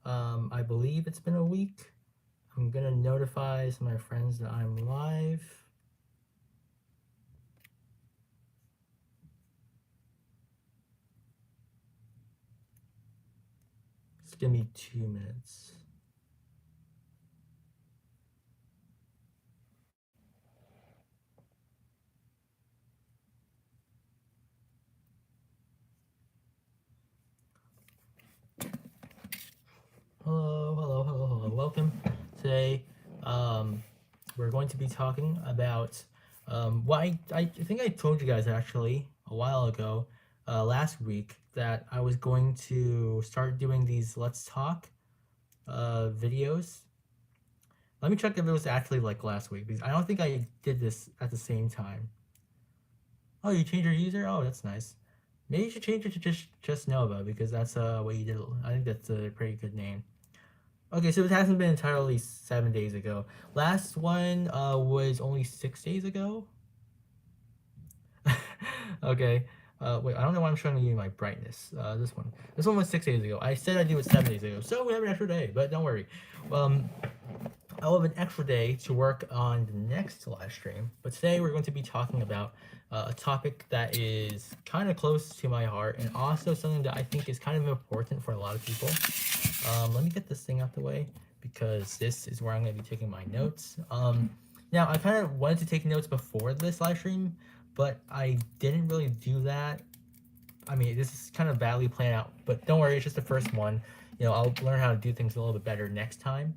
I believe it's been a week. I'm gonna notify some of my friends that I'm live. Just give me 2 minutes. Hello. Welcome. Today, we're going to be talking about what I think I told you guys actually a while ago, last week, that I was going to start doing these Let's Talk videos. Let me check if it was actually like last week because I don't think I did this at the same time. Oh, you changed your user? Oh, that's nice. Maybe you should change it to just Nova because that's what you did. I think that's a pretty good name. Okay, so it hasn't been entirely 7 days ago. Last one was only 6 days ago. Okay. Wait, I don't know why I'm showing you my brightness. This one was 6 days ago. I said I'd do it 7 days ago, so we have an extra day. But don't worry. Um, I'll have an extra day to work on the next live stream. But today we're going to be talking about a topic that is kind of close to my heart and also something that I think is kind of important for a lot of people. Let me get this thing out the way because this is where I'm going to be taking my notes. Now, I kind of wanted to take notes before this live stream, but I didn't really do that. I mean, this is kind of badly planned out, but don't worry, it's just the first one. I'll learn how to do things a little bit better next time.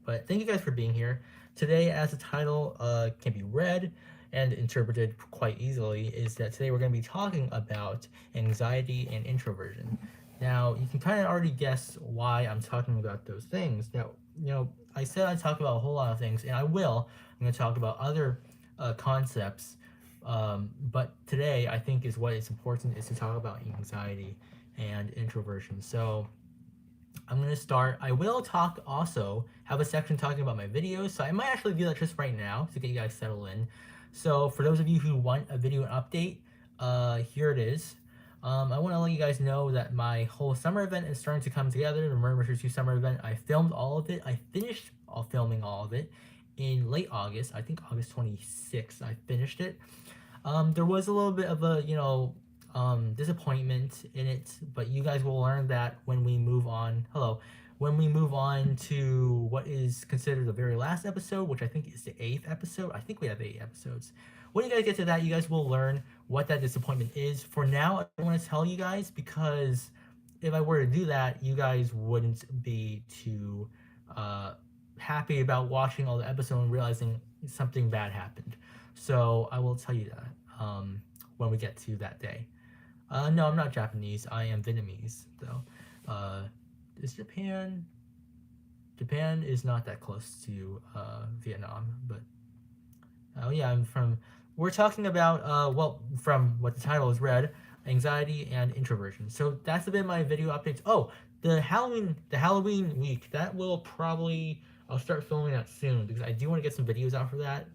But thank you guys for being here. Today, as the title can be read and interpreted quite easily, is that today we're going to be talking about anxiety and introversion. Now, you can kind of already guess why I'm talking about those things. Now, I said I'd talk about a whole lot of things, and I will. I'm going to talk about other concepts. But today, I think is what is important is to talk about anxiety and introversion. So, I'm going to start. I will talk also, have a section talking about my videos. So I might actually do that just right now to get you guys settled in. So for those of you who want a video update, here it is. I want to let you guys know that my whole summer event is starting to come together. The Murder 2 summer event. I filmed all of it. I finished filming all of it in late August. I think August 26th. I finished it. There was a little bit of a, disappointment in it, but you guys will learn that when we move on. When we move on to what is considered the very last episode, which I think is the 8th episode. I think we have 8 episodes. When you guys get to that, you guys will learn what that disappointment is. For now, I don't want to tell you guys because if I were to do that, you guys wouldn't be too happy about watching all the episodes and realizing something bad happened. So I will tell you that when we get to that day. No, I'm not Japanese. I am Vietnamese, though. Is Japan? Japan is not that close to Vietnam, but oh yeah, I'm from. We're talking about from what the title is read, anxiety and introversion. So that's a bit of my video updates. Oh, the Halloween week that will probably I'll start filming that soon because I do want to get some videos out for that.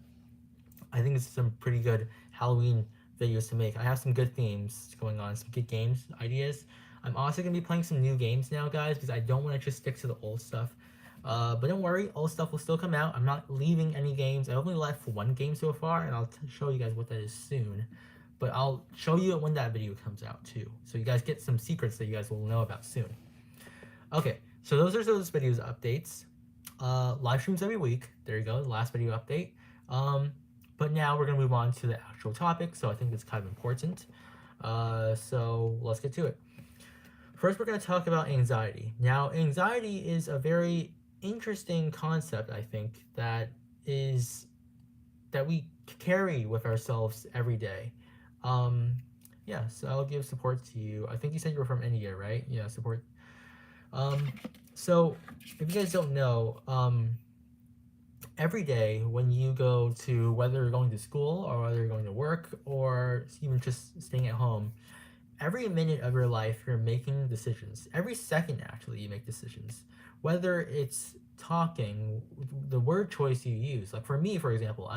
I think it's some pretty good Halloween videos to make. I have some good themes going on, some good games ideas. I'm also gonna be playing some new games now, guys, because I don't want to just stick to the old stuff. But don't worry, old stuff will still come out. I'm not leaving any games. I only left one game so far, and I'll show you guys what that is soon. But I'll show you it when that video comes out too, so you guys get some secrets that you guys will know about soon. Okay, so those are those videos updates. Live streams every week. There you go, the last video update. But now we're gonna move on to the actual topic, so I think it's kind of important. So let's get to it. First, we're gonna talk about anxiety. Now, anxiety is a very interesting concept, I think, that we carry with ourselves every day. Yeah, so I'll give support to you. I think you said you were from India, right? Yeah, support. So if you guys don't know, every day when you go to, whether you're going to school or whether you're going to work or even just staying at home, every minute of your life you're making decisions. Every second, actually, you make decisions. Whether it's talking, the word choice you use. Like for me, for example,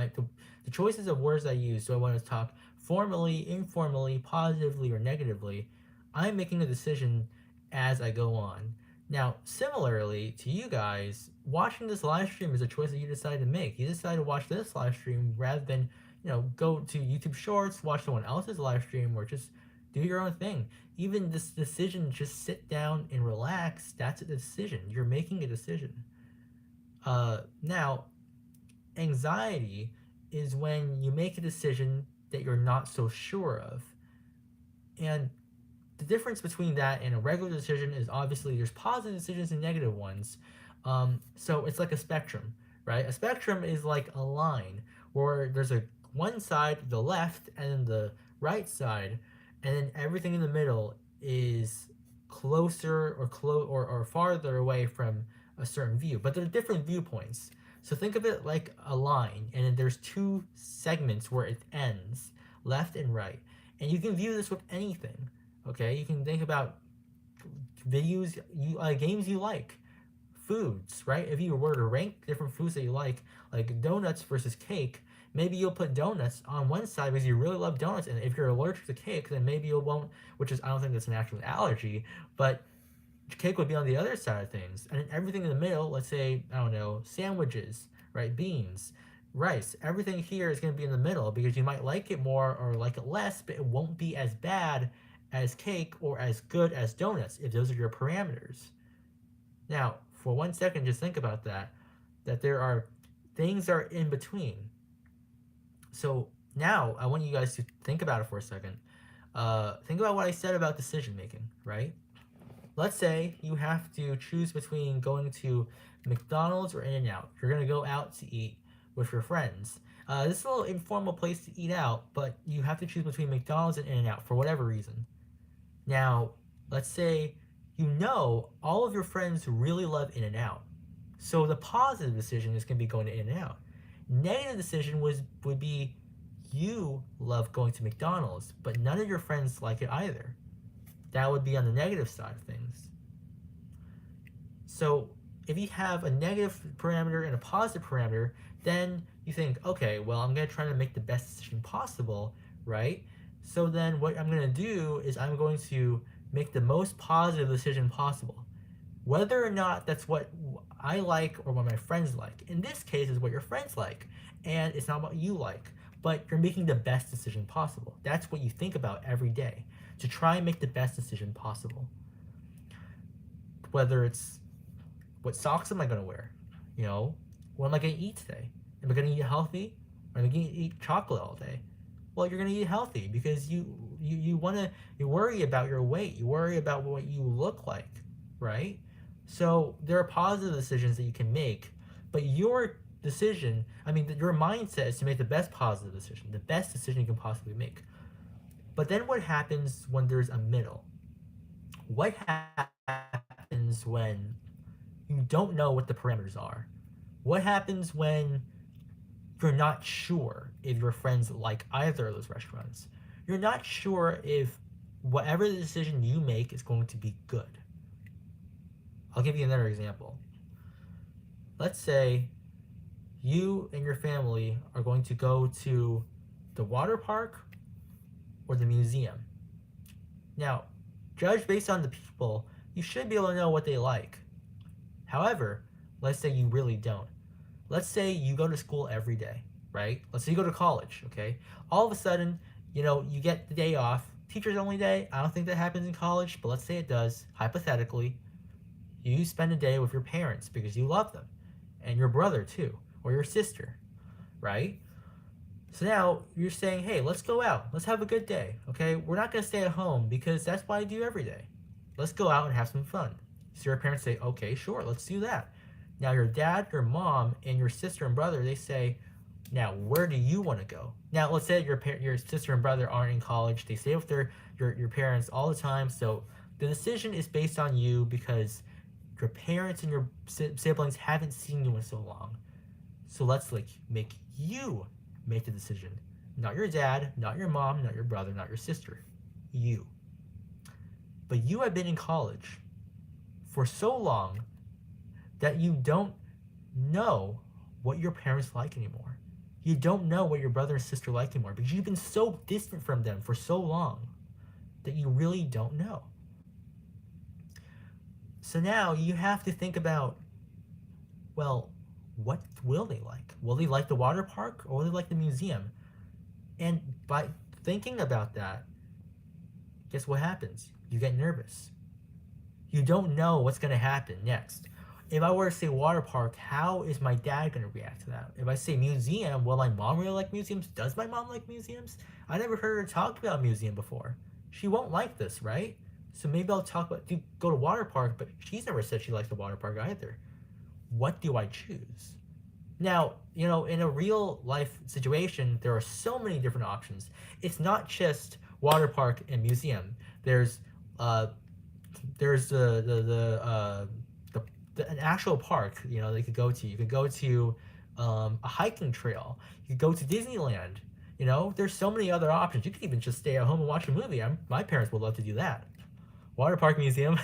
the choices of words I use. Do I want to talk formally, informally, positively, or negatively? I'm making a decision as I go on. Now, similarly to you guys, watching this live stream is a choice that you decided to make. You decided to watch this live stream rather than, go to YouTube Shorts, watch someone else's live stream, or just do your own thing. Even this decision to just sit down and relax, that's a decision. You're making a decision. Now, anxiety is when you make a decision that you're not so sure of. And the difference between that and a regular decision is obviously there's positive decisions and negative ones. So it's like a spectrum, right? A spectrum is like a line where there's a one side, the left, and then the right side, and then everything in the middle is closer or farther away from a certain view. But there are different viewpoints. So think of it like a line, and then there's two segments where it ends, left and right. And you can view this with anything. Okay, you can think about games you like, foods, right? If you were to rank different foods that you like donuts versus cake, maybe you'll put donuts on one side because you really love donuts, and if you're allergic to cake, then maybe you won't. Which is, I don't think that's an actual allergy, but cake would be on the other side of things, and everything in the middle. Let's say, I don't know, sandwiches, right? Beans, rice. Everything here is going to be in the middle because you might like it more or like it less, but it won't be as bad as cake or as good as donuts if those are your parameters. Now, for 1 second, just think about that there are things that are in between. So now I want you guys to think about it for a second. Think about what I said about decision making, right? Let's say you have to choose between going to McDonald's or In-N-Out. You're going to go out to eat with your friends. This is a little informal place to eat out, but you have to choose between McDonald's and In-N-Out for whatever reason. Now, let's say all of your friends really love In-N-Out. So the positive decision is going to be going to In-N-Out. Negative decision would be you love going to McDonald's, but none of your friends like it either. That would be on the negative side of things. So if you have a negative parameter and a positive parameter, then you think, okay, well, I'm going to try to make the best decision possible, right? So then what I'm going to do is I'm going to make the most positive decision possible. Whether or not that's what I like or what my friends like. In this case, is what your friends like. And it's not what you like. But you're making the best decision possible. That's what you think about every day. To try and make the best decision possible. Whether it's, what socks am I going to wear? What am I going to eat today? Am I going to eat healthy? Or am I going to eat chocolate all day? Well, you're going to eat healthy because you worry about your weight. You worry about what you look like, right? So there are positive decisions that you can make, but your decision, your mindset is to make the best positive decision, the best decision you can possibly make. But then what happens when there's a middle? What happens when you don't know what the parameters are? What happens when you're not sure if your friends like either of those restaurants? You're not sure if whatever the decision you make is going to be good. I'll give you another example. Let's say you and your family are going to go to the water park or the museum. Now, judged based on the people, you should be able to know what they like. However, let's say you really don't. Let's say you go to school every day, right? Let's say you go to college, okay? All of a sudden, you get the day off. Teachers only day. I don't think that happens in college, but let's say it does, hypothetically. You spend a day with your parents because you love them, and your brother too, or your sister, right? So now you're saying, hey, let's go out. Let's have a good day, okay? We're not going to stay at home because that's what I do every day. Let's go out and have some fun. So your parents say, okay, sure, let's do that. Now your dad, your mom, and your sister and brother, they say, now where do you want to go? Now let's say your sister and brother aren't in college. They stay with your parents all the time. So the decision is based on you because your parents and your siblings haven't seen you in so long. So let's make you make the decision. Not your dad, not your mom, not your brother, not your sister. You. But you have been in college for so long that you don't know what your parents like anymore. You don't know what your brother and sister like anymore because you've been so distant from them for so long that you really don't know. So now you have to think about, well, what will they like? Will they like the water park or will they like the museum? And by thinking about that, guess what happens? You get nervous. You don't know what's going to happen next. If I were to say water park, how is my dad going to react to that? If I say museum, will my mom really like museums? Does my mom like museums? I never heard her talk about museum before. She won't like this, right? So maybe I'll talk about go to water park, but she's never said she likes the water park either. What do I choose? Now, in a real life situation, there are so many different options. It's not just water park and museum. Uh, there's an actual park, they could go to. You could go to a hiking trail. You could go to Disneyland. There's so many other options. You could even just stay at home and watch a movie. My parents would love to do that. Water park museum.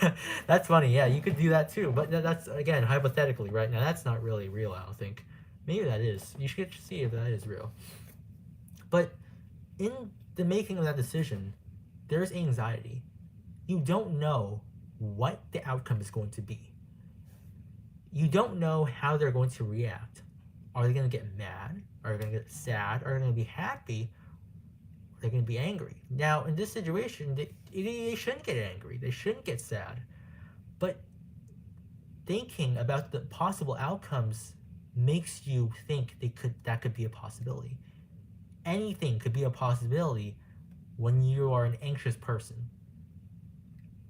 That's funny. Yeah, you could do that too. But that's again hypothetically, right? Now that's not really real. I don't think. Maybe that is. You should see if that is real. But in the making of that decision, there's anxiety. You don't know what the outcome is going to be. You don't know how they're going to react. Are they going to get mad? Are they going to get sad? Are they going to be happy? Are they going to be angry? Now, in this situation, they shouldn't get angry. They shouldn't get sad. But thinking about the possible outcomes makes you think that could be a possibility. Anything could be a possibility when you are an anxious person.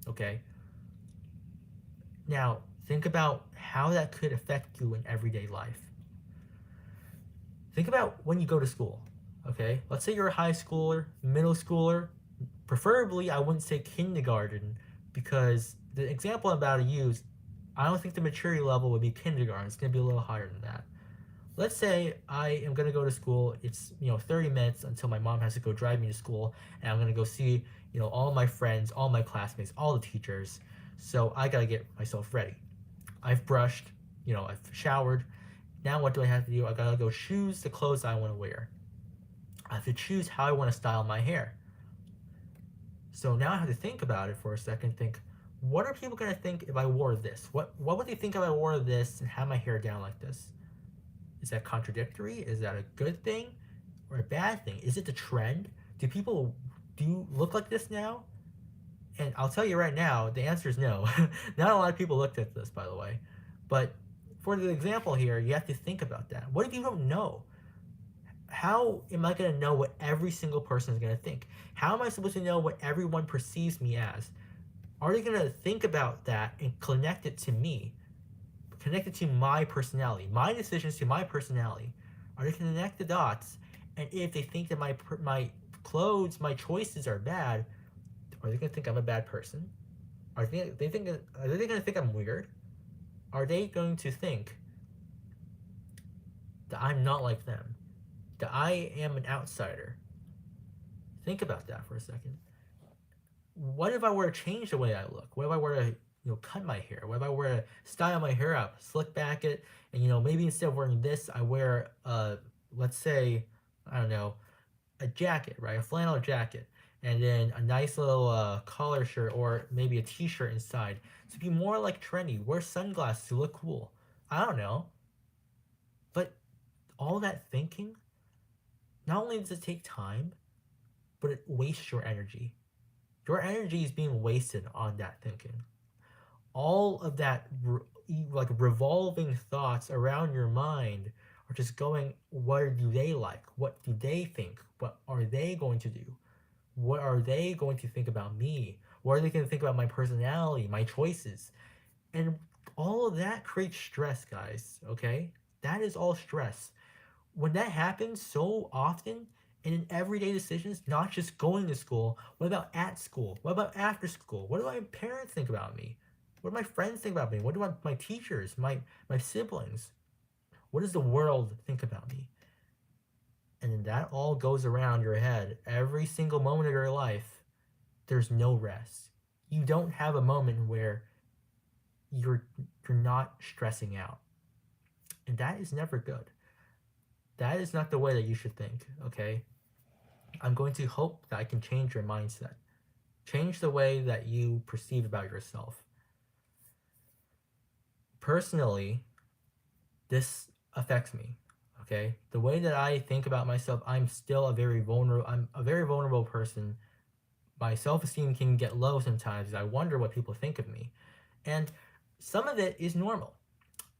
Okay? Now, think about how that could affect you in everyday life. Think about when you go to school. Okay? Let's say you're a high schooler, middle schooler. Preferably, I wouldn't say kindergarten, because the example I'm about to use, I don't think the maturity level would be kindergarten. It's going to be a little higher than that. Let's say I am going to go to school. It's 30 minutes until my mom has to go drive me to school, and I'm going to go see all my friends, all my classmates, all the teachers. So I got to get myself ready. I've brushed, I've showered. Now what do I have to do? I got to go choose the clothes I want to wear. I have to choose how I want to style my hair. So now I have to think about it for a second. Think, what are people going to think if I wore this? What would they think if I wore this and had my hair down like this? Is that contradictory? Is that a good thing or a bad thing? Is it the trend? Do you look like this now? And I'll tell you right now, the answer is no. Not a lot of people looked at this, by the way. But for the example here, you have to think about that. What if you don't know? How am I going to know what every single person is going to think? How am I supposed to know what everyone perceives me as? Are they going to think about that and connect it to me? Connect it to my personality, my decisions to my personality? Are they going to connect the dots? And if they think that my clothes, my choices are bad, are they going to think I'm a bad person? Are they going to think I'm weird? Are they going to think that I'm not like them? That I am an outsider? Think about that for a second. What if I were to change the way I look? What if I were to cut my hair? What if I were to style my hair up, slick back it, and maybe instead of wearing this, I wear let's say, I don't know, a jacket, right? A flannel jacket, and then a nice little collar shirt or maybe a t-shirt inside to be more like trendy. Wear sunglasses to look cool. I don't know. But all that thinking, not only does it take time, but it wastes your energy. Your energy is being wasted on that thinking. All of that like revolving thoughts around your mind are just going, what do they like? What do they think? What are they going to do? What are they going to think about me? What are they going to think about my personality, my choices? And all of that creates stress, guys, okay? That is all stress. When that happens so often and in everyday decisions, not just going to school, what about at school? What about after school? What do my parents think about me? What do my friends think about me? What do my teachers, my siblings? What does the world think about me? And then that all goes around your head every single moment of your life. There's no rest. You don't have a moment where you're not stressing out. And that is never good. That is not the way that you should think, okay? I'm going to hope that I can change your mindset. Change the way that you perceive about yourself. personally, this affects me. Okay, the way that I think about myself, I'm a very vulnerable person. My self-esteem can get low sometimes. I wonder what people think of me, and some of it is normal.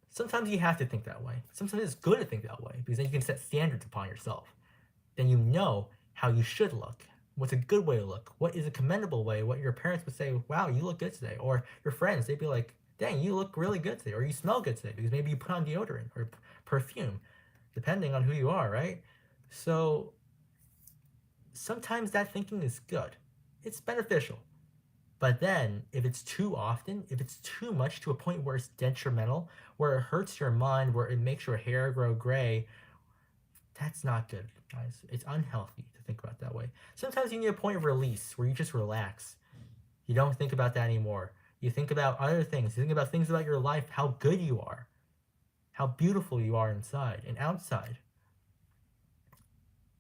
Sometimes you have to think that way. Sometimes it's good to think that way because then you can set standards upon yourself. Then you know how you should look. What's a good way to look? What is a commendable way? What your parents would say, wow, you look good today. Or your friends, they'd be like, dang, you look really good today. Or you smell good today because maybe you put on deodorant or perfume, depending on who you are, right? So sometimes that thinking is good. It's beneficial. But then, if it's too often, if it's too much to a point where it's detrimental, where it hurts your mind, where it makes your hair grow gray, that's not good, guys. It's unhealthy to think about that way. Sometimes you need a point of release where you just relax. You don't think about that anymore. You think about other things. You think about things about your life, how good you are, how beautiful you are inside and outside.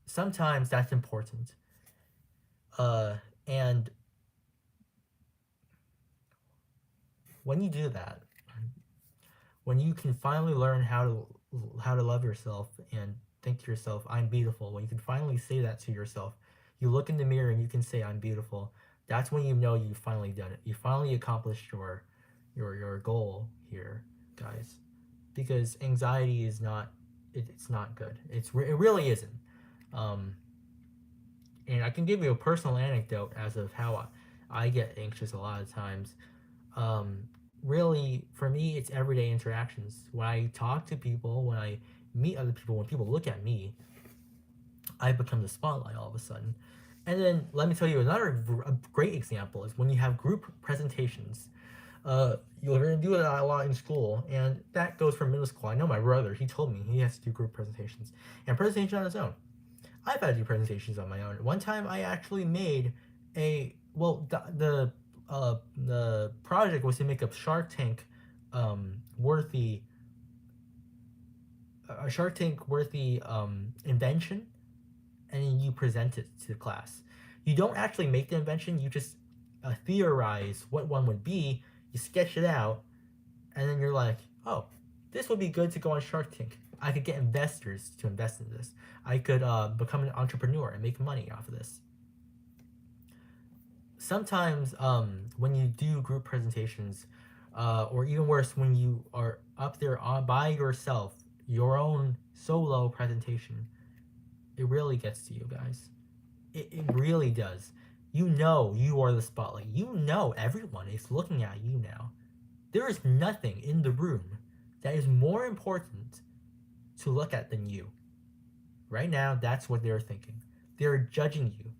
Sometimes that's important. And when you do that, when you can finally learn how to love yourself and think to yourself, I'm beautiful, when you can finally say that to yourself, you look in the mirror and you can say, I'm beautiful, that's when you know you've finally done it. You finally accomplished your goal here, guys. Because anxiety is not it's not good. It really isn't. Um, and I can give you a personal anecdote as of how I get anxious a lot of times. Um, Really, for me, it's everyday interactions. When I talk to people, when I meet other people, when people look at me, I become the spotlight all of a sudden. And then let me tell you another great example is when you have group presentations. You're going to do it a lot in school, and that goes from middle school. I know my brother, he told me he has to do group presentations and presentations on his own. I've had to do presentations on my own. One time I actually made the project was to make a Shark Tank worthy invention, and then you present it to the class. You don't actually make the invention, you just theorize what one would be, you sketch it out, and then you're like, oh, this would be good to go on Shark Tank. I could get investors to invest in this. I could become an entrepreneur and make money off of this. Sometimes when you do group presentations, or even worse, when you are up there by yourself, your own solo presentation, it really gets to you guys. It really does. You know you are the spotlight. You know everyone is looking at you now. There is nothing in the room that is more important to look at than you. Right now, that's what they're thinking. They're judging you.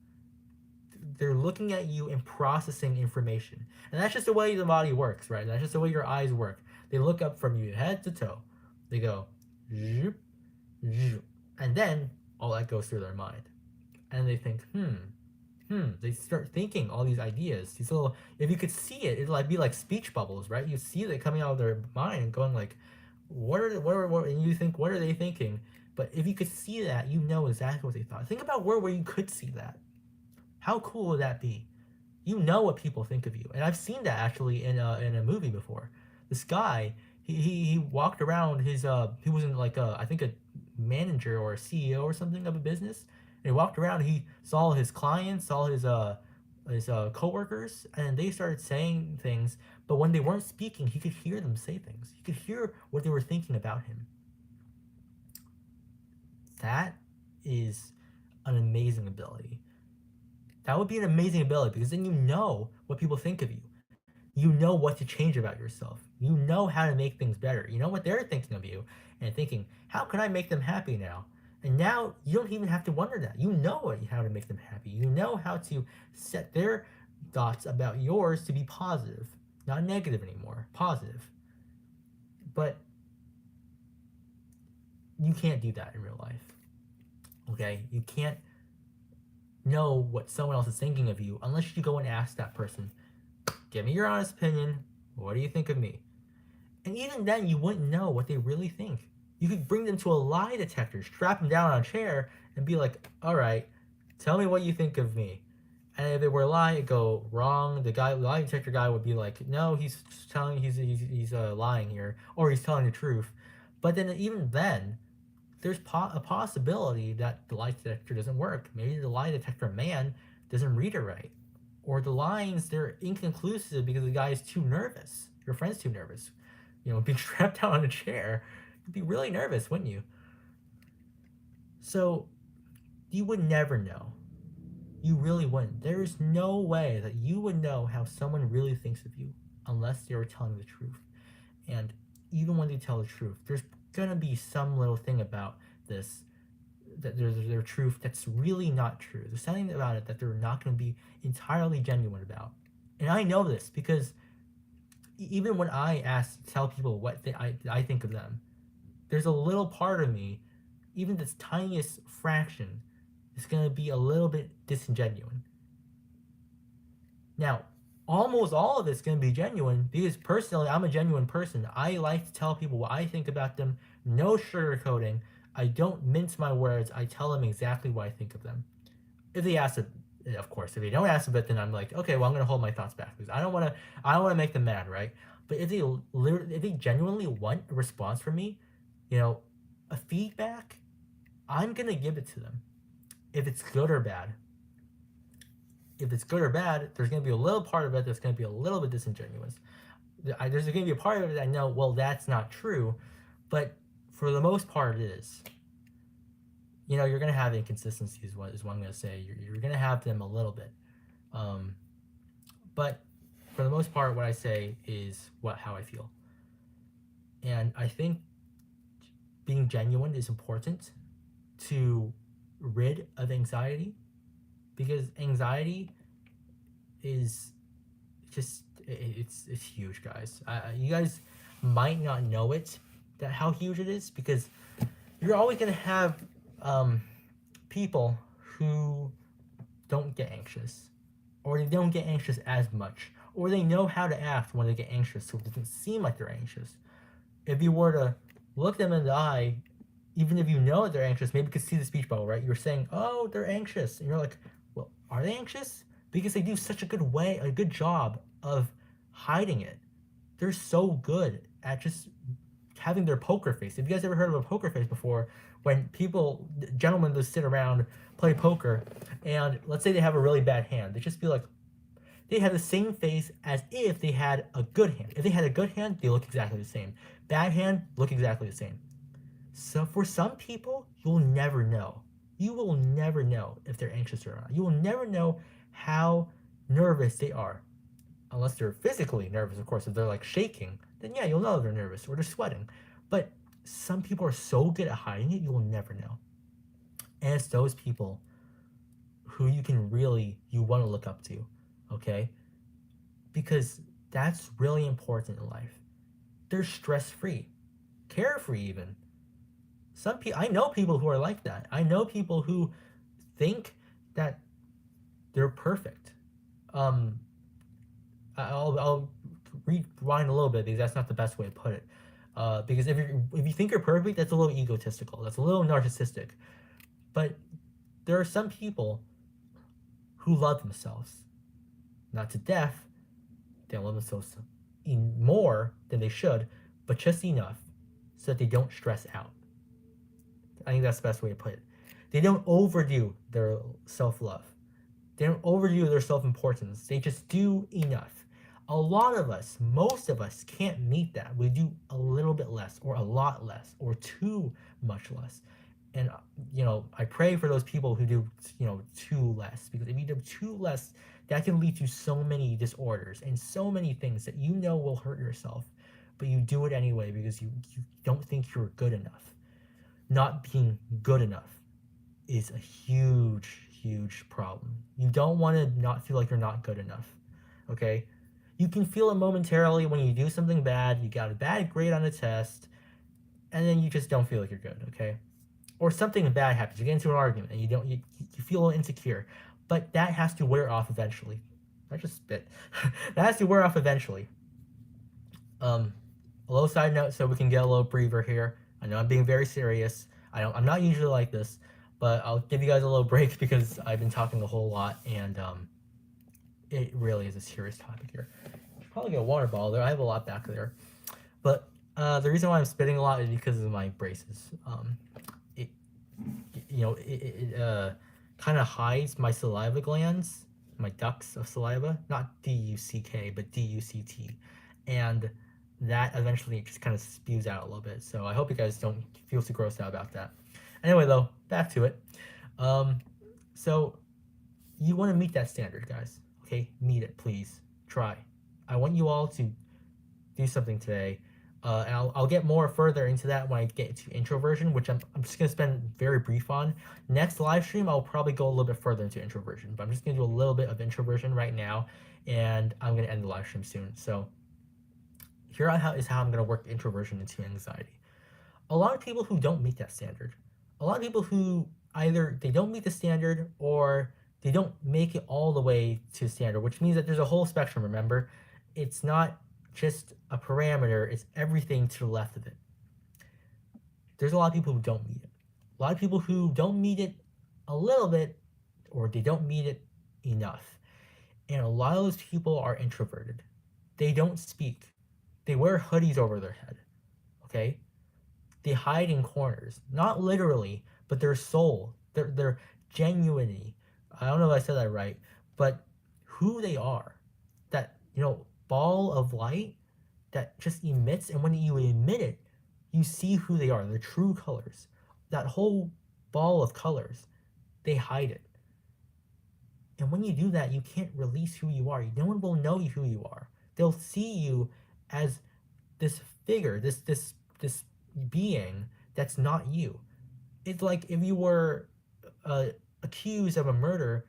They're looking at you and processing information. And that's just the way the body works, right? That's just the way your eyes work. They look up from you head to toe. They go, zoop, zoop. And then all that goes through their mind. And they think, they start thinking all these ideas. These little, if you could see it, it'd like be like speech bubbles, right? You see it coming out of their mind and going like, and you think, what are they thinking? But if you could see that, you know exactly what they thought. Think about where you could see that. How cool would that be? You know what people think of you, and I've seen that actually in a movie before. This guy, he walked around his he was in like I think a manager or a CEO or something of a business, and he walked around. He saw his clients, saw his coworkers, and they started saying things. But when they weren't speaking, he could hear them say things. He could hear what they were thinking about him. That is an amazing ability. That would be an amazing ability because then you know what people think of you. You know what to change about yourself. You know how to make things better. You know what they're thinking of you and thinking, how can I make them happy now? And now you don't even have to wonder that. You know how to make them happy. You know how to set their thoughts about yours to be positive, not negative anymore, positive. But you can't do that in real life. Okay? You can't know what someone else is thinking of you unless you go and ask that person, give me your honest opinion. What do you think of me? And even then, you wouldn't know what they really think. You could bring them to a lie detector, strap them down on a chair, and be like, all right, tell me what you think of me. And if it were a lie, it'd go wrong. The lie detector guy would be like, no, he's lying here, or he's telling the truth. But then even then, there's a possibility that the lie detector doesn't work. Maybe the lie detector man doesn't read it right, or the lines they're inconclusive because the guy is too nervous. Your friend's too nervous. Being strapped down on a chair, you'd be really nervous, wouldn't you? So you would never know. You really wouldn't. There is no way that you would know how someone really thinks of you unless they were telling the truth. And even when they tell the truth, there's gonna be some little thing about this that there's their truth that's really not true. There's something about it that they're not going to be entirely genuine about. And I know this because even when I tell people what I think of them, there's a little part of me, even this tiniest fraction, is going to be a little bit disingenuous. Now, almost all of it's going to be genuine because personally, I'm a genuine person. I like to tell people what I think about them, no sugarcoating. I don't mince my words. I tell them exactly what I think of them. If they ask it, of course. If they don't ask a bit, then I'm like, okay, well, I'm gonna hold my thoughts back because I don't want to make them mad, right? But if they genuinely want a response from me, a feedback, I'm gonna give it to them. If it's good or bad. If it's good or bad, there's gonna be a little part of it that's gonna be a little bit disingenuous. There's gonna be a part of it that I know, well, that's not true, but for the most part, it is. You're going to have inconsistencies, is what I'm going to say. You're going to have them a little bit. But for the most part, what I say is how I feel. And I think being genuine is important to rid of anxiety, because anxiety is just, it's huge, guys. You guys might not know it, how huge it is, because you're always going to have people who don't get anxious, or they don't get anxious as much, or they know how to act when they get anxious so it doesn't seem like they're anxious. If you were to look them in the eye, even if you know that they're anxious, maybe you could see the speech bubble, right? You're saying, oh, they're anxious. And you're like, well, are they anxious? Because they do such a good job of hiding it. They're so good at just having their poker face. If you guys ever heard of a poker face before, when gentlemen just sit around, play poker, and let's say they have a really bad hand, they just feel like they have the same face as if they had a good hand. If they had a good hand, they look exactly the same. Bad hand, look exactly the same. So for some people, you'll never know. You will never know if they're anxious or not. You will never know how nervous they are. Unless they're physically nervous, of course. If they're like shaking, then yeah, you'll know they're nervous, or they're sweating. But some people are so good at hiding it, you will never know. And it's those people who you want to look up to, okay? Because that's really important in life. They're stress-free, carefree even. I know people who are like that. I know people who think that they're perfect. I'll rewind a little bit because that's not the best way to put it. Because if you think you're perfect, that's a little egotistical. That's a little narcissistic. But there are some people who love themselves, not to death. They love themselves more than they should, but just enough so that they don't stress out. I think that's the best way to put it. They don't overdo their self-love. They don't overdo their self-importance. They just do enough. A lot of us, most of us, can't meet that. We do a little bit less, or a lot less, or too much less. And, I pray for those people who do, too less. Because if you do too less, that can lead to so many disorders and so many things that will hurt yourself. But you do it anyway because you don't think you're good enough. Not being good enough is a huge, huge problem. You don't want to not feel like you're not good enough, okay? You can feel it momentarily when you do something bad, you got a bad grade on a test, and then you just don't feel like you're good, okay? Or something bad happens, you get into an argument, and you feel insecure, but that has to wear off eventually. I just spit. That has to wear off eventually. A little side note so we can get a little breather here. I know I'm being very serious. I'm not usually like this, but I'll give you guys a little break because I've been talking a whole lot, and It really is a serious topic here. Probably get a water bottle there. I have a lot back there, but the reason why I'm spitting a lot is because of my braces. It it kind of hides my saliva glands, my ducts of saliva, not DUCK, but DUCT, and that eventually just kind of spews out a little bit. So I hope you guys don't feel too grossed out about that. Anyway, though, back to it. Um, so you want to meet that standard, guys. Okay, meet it, please. Try. I want you all to do something today. And I'll get more further into that when I get into introversion, which I'm just going to spend very brief on. Next live stream, I'll probably go a little bit further into introversion, but I'm just going to do a little bit of introversion right now, and I'm going to end the live stream soon. So here is how I'm going to work introversion into anxiety. A lot of people who don't meet that standard, a lot of people who either they don't meet the standard or they don't make it all the way to standard, which means that there's a whole spectrum, remember? It's not just a parameter, it's everything to the left of it. There's a lot of people who don't meet it. A lot of people who don't meet it a little bit or they don't meet it enough. And a lot of those people are introverted. They don't speak. They wear hoodies over their head. Okay? They hide in corners. Not literally, but their soul, their genuinity. I don't know if I said that right, but who they are. That, ball of light that just emits, and when you emit it, you see who they are, their true colors. That whole ball of colors, they hide it. And when you do that, you can't release who you are. No one will know who you are. They'll see you as this figure, this being that's not you. It's like if you were accused of a murder,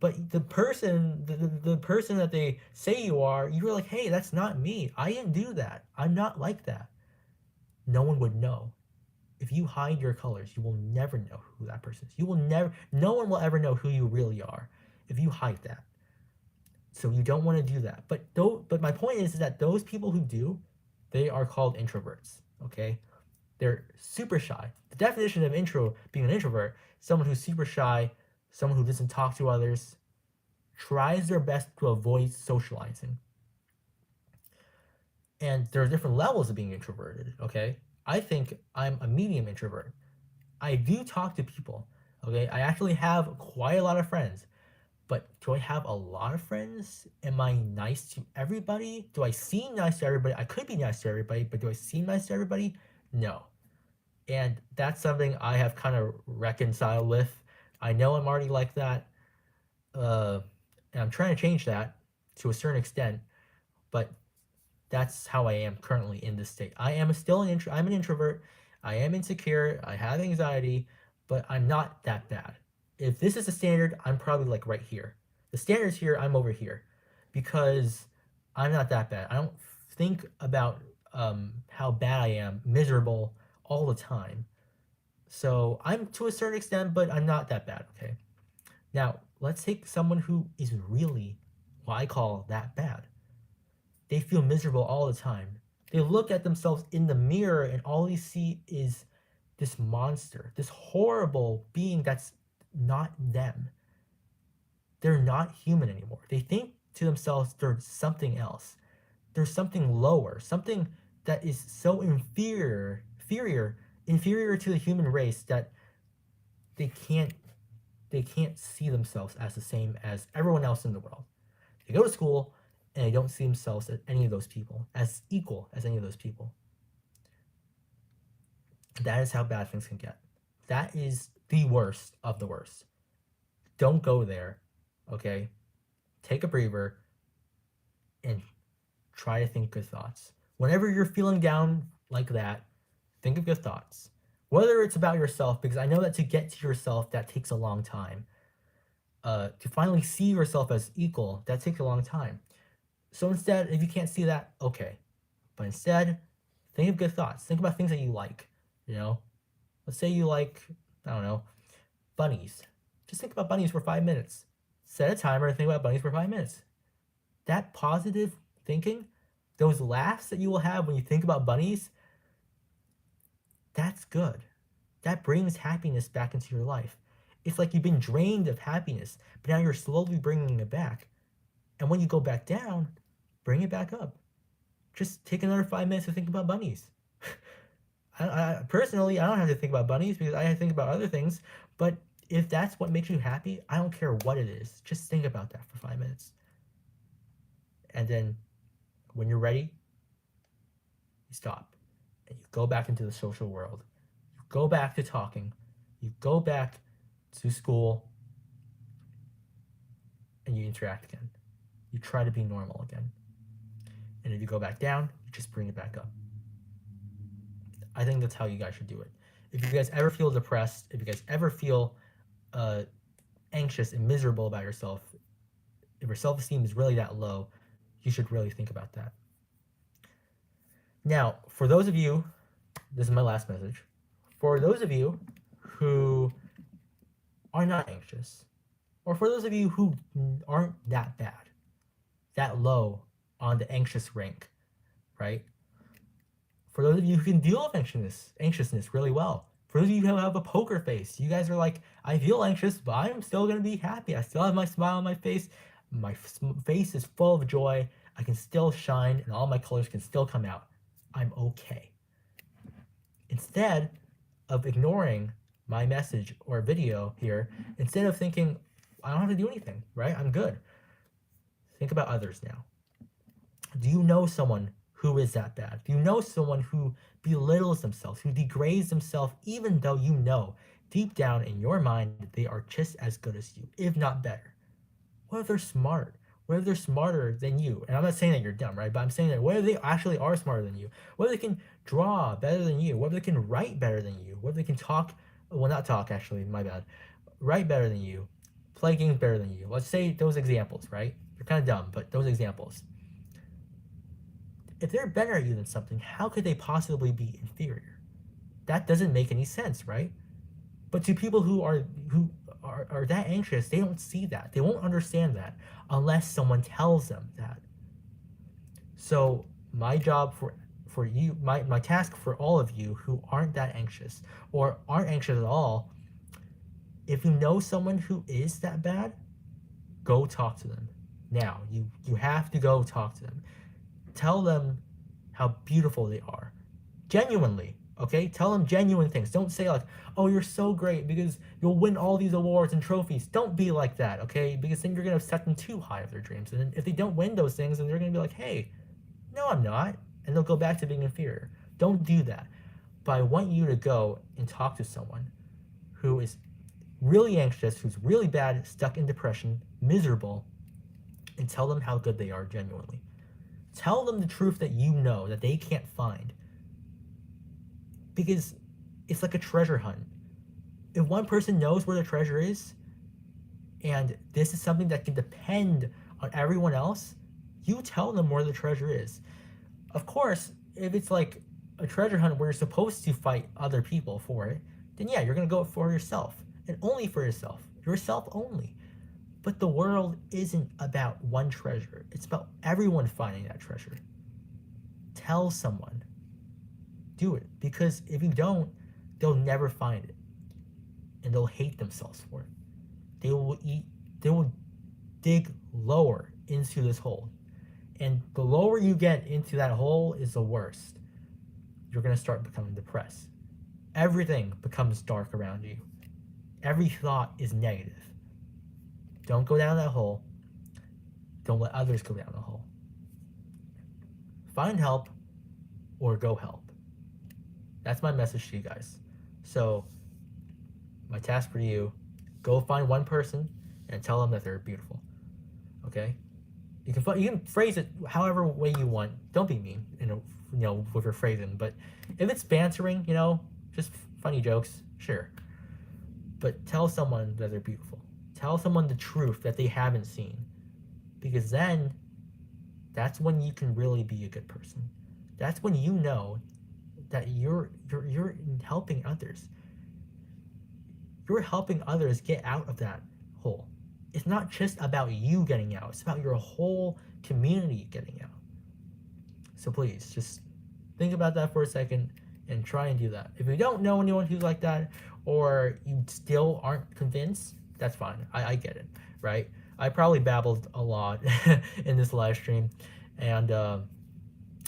but the person that they say you are, you were like, hey, that's not me. I didn't do that. I'm not like that. No one would know. If you hide your colors, you will never know who that person is. No one will ever know who you really are if you hide that. So you don't want to do that. But my point is that those people who do, they are called introverts. Okay, they're super shy. The definition of being an introvert, someone who's super shy, someone who doesn't talk to others, tries their best to avoid socializing. And there are different levels of being introverted. Okay, I think I'm a medium introvert. I do talk to people. Okay, I actually have quite a lot of friends. But do I have a lot of friends? Am I nice to everybody? Do I seem nice to everybody? I could be nice to everybody, but do I seem nice to everybody? No. And that's something I have kind of reconciled with. I know I'm already like that. Uh, and I'm trying to change that to a certain extent, but that's how I am currently in this state. I'm an introvert. I am insecure. I have anxiety, but I'm not that bad. If this is a standard, I'm probably like right here. The standard's here, I'm over here because I'm not that bad. I don't think about how bad I am, miserable all the time. So I'm to a certain extent, but I'm not that bad, okay? Now, let's take someone who is really what I call that bad. They feel miserable all the time. They look at themselves in the mirror and all they see is this monster, this horrible being that's not them. They're not human anymore. They think to themselves there's something else. There's something lower, something that is so inferior to the human race that they can't see themselves as the same as everyone else in the world. They go to school and they don't see themselves as any of those people, as equal as any of those people. That is how bad things can get. That is the worst of the worst. Don't go there, okay? Take a breather and try to think good thoughts. Whenever you're feeling down like that, think of good thoughts. Whether it's about yourself, because I know that to get to yourself, that takes a long time. To finally see yourself as equal, that takes a long time. So instead, if you can't see that, okay. But instead, think of good thoughts. Think about things that you like, Let's say you like, I don't know, bunnies. Just think about bunnies for 5 minutes. Set a timer and think about bunnies for 5 minutes. That positive thinking, those laughs that you will have when you think about bunnies, that's good. That brings happiness back into your life. It's like you've been drained of happiness, but now you're slowly bringing it back. And when you go back down, bring it back up. Just take another 5 minutes to think about bunnies. Personally, I don't have to think about bunnies because I have to think about other things. But if that's what makes you happy, I don't care what it is. Just think about that for 5 minutes. And then when you're ready, you stop. And you go back into the social world. You go back to talking. You go back to school. And you interact again. You try to be normal again. And if you go back down, you just bring it back up. I think that's how you guys should do it. If you guys ever feel depressed, if you guys ever feel anxious and miserable about yourself, if your self-esteem is really that low, you should really think about that. Now, for those of you, this is my last message. For those of you who are not anxious, or for those of you who aren't that bad, that low on the anxious rank, right? For those of you who can deal with anxiousness really well, for those of you who have a poker face, you guys are like, I feel anxious, but I'm still going to be happy. I still have my smile on my face. My face is full of joy. I can still shine, and all my colors can still come out. I'm okay. Instead of ignoring my message or video here, instead of thinking, I don't have to do anything, right? I'm good. Think about others now. Do you know someone who is that bad? Do you know someone who belittles themselves, who degrades themselves, even though you know deep down in your mind that they are just as good as you, if not better? What if they're smart? What if they're smarter than you? And I'm not saying that you're dumb, right? But I'm saying that what if they actually are smarter than you? What if they can draw better than you? What if they can write better than you? What if they can talk? Well, not talk, actually, my bad. Write better than you. Play games better than you. Let's say those examples, right? They're kind of dumb, but those examples. If they're better at you than something, how could they possibly be inferior? That doesn't make any sense, right? But to people who are that anxious, they don't see that. They won't understand that unless someone tells them that. So my job for you, my task for all of you who aren't that anxious or aren't anxious at all, if you know someone who is that bad, go talk to them. Now, you have to go talk to them. Tell them how beautiful they are. Genuinely, okay? Tell them genuine things. Don't say like, oh, you're so great because you'll win all these awards and trophies. Don't be like that, okay? Because then you're going to set them too high of their dreams. And if they don't win those things, then they're going to be like, hey, no, I'm not. And they'll go back to being inferior. Don't do that. But I want you to go and talk to someone who is really anxious, who's really bad, stuck in depression, miserable, and tell them how good they are genuinely. Tell them the truth that you know that they can't find. Because it's like a treasure hunt. If one person knows where the treasure is, and this is something that can depend on everyone else, you tell them where the treasure is. Of course, if it's like a treasure hunt where you're supposed to fight other people for it, then yeah, you're going to go for yourself. And only for yourself. Yourself only. But the world isn't about one treasure. It's about everyone finding that treasure. Tell someone. Do it. Because if you don't, they'll never find it. And they'll hate themselves for it. They will dig lower into this hole. And the lower you get into that hole is the worst. You're going to start becoming depressed. Everything becomes dark around you. Every thought is negative. Don't go down that hole. Don't let others go down the hole. Find help or go help. That's my message to you guys. So, my task for you, go find one person and tell them that they're beautiful. Okay? You can phrase it however way you want. Don't be mean, with your phrasing. But if it's bantering, just funny jokes, sure. But tell someone that they're beautiful. Tell someone the truth that they haven't seen. Because then, that's when you can really be a good person. That's when you know that you're helping others. You're helping others get out of that hole. It's not just about you getting out. It's about your whole community getting out. So please, just think about that for a second and try and do that. If you don't know anyone who's like that, or you still aren't convinced, that's fine. I get it, right? I probably babbled a lot in this live stream, and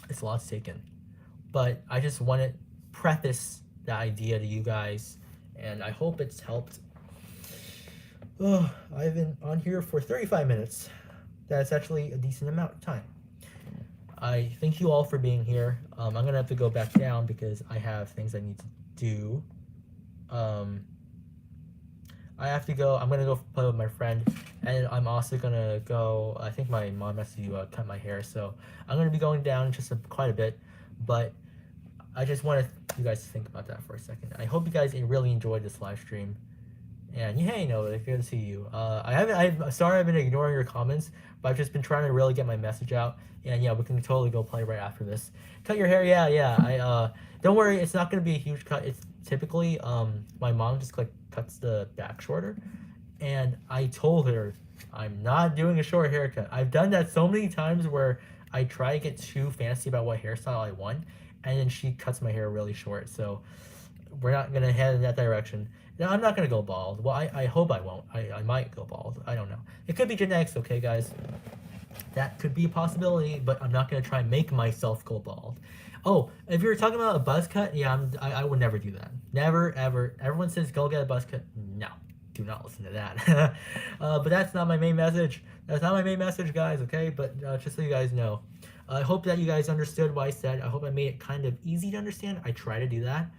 it's a lot to take in. But I just want to preface the idea to you guys, and I hope it's helped. Oh, I've been on here for 35 minutes. That's actually a decent amount of time. I thank you all for being here. I'm gonna have to go back down because I have things I need to do. I have to go. I'm gonna go play with my friend, and I'm also gonna go. I think my mom has to cut my hair, so I'm gonna be going down just quite a bit. But I just wanted you guys to think about that for a second. I hope you guys really enjoyed this live stream. And hey, no, it's good to see you. I'm sorry I've been ignoring your comments, but I've just been trying to really get my message out. And yeah, we can totally go play right after this. Cut your hair, yeah. Don't worry, it's not gonna be a huge cut. It's typically my mom just cuts the back shorter, and I told her I'm not doing a short haircut. I've done that so many times where I try to get too fancy about what hairstyle I want, and then she cuts my hair really short. So we're not gonna head in that direction. No, I'm not gonna go bald. Well, I hope I won't. I might go bald. I don't know. It could be genetics, okay, guys? That could be a possibility, but I'm not gonna try and make myself go bald. Oh, if you're talking about a buzz cut, yeah, I would never do that. Never, ever. Everyone says go get a buzz cut. No, do not listen to that. But that's not my main message. That's not my main message, guys, okay? But just so you guys know. I hope that you guys understood what I said. I hope I made it kind of easy to understand. I try to do that.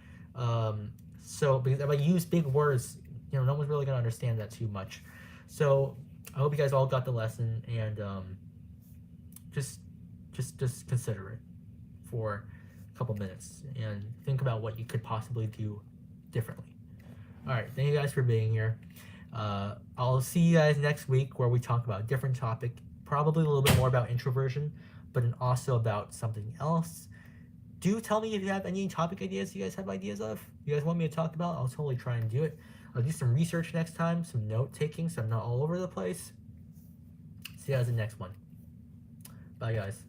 So because if I use big words, no one's really gonna understand that too much. So I hope you guys all got the lesson, and just consider it for a couple minutes and think about what you could possibly do differently. All right, thank you guys for being here. I'll see you guys next week where we talk about a different topic, probably a little bit more about introversion, but also about something else. Do tell me if you have any topic ideas you guys have ideas of. You guys want me to talk about? I'll totally try and do it. I'll do some research next time, some note taking, so I'm not all over the place. See you guys in the next one. Bye, guys.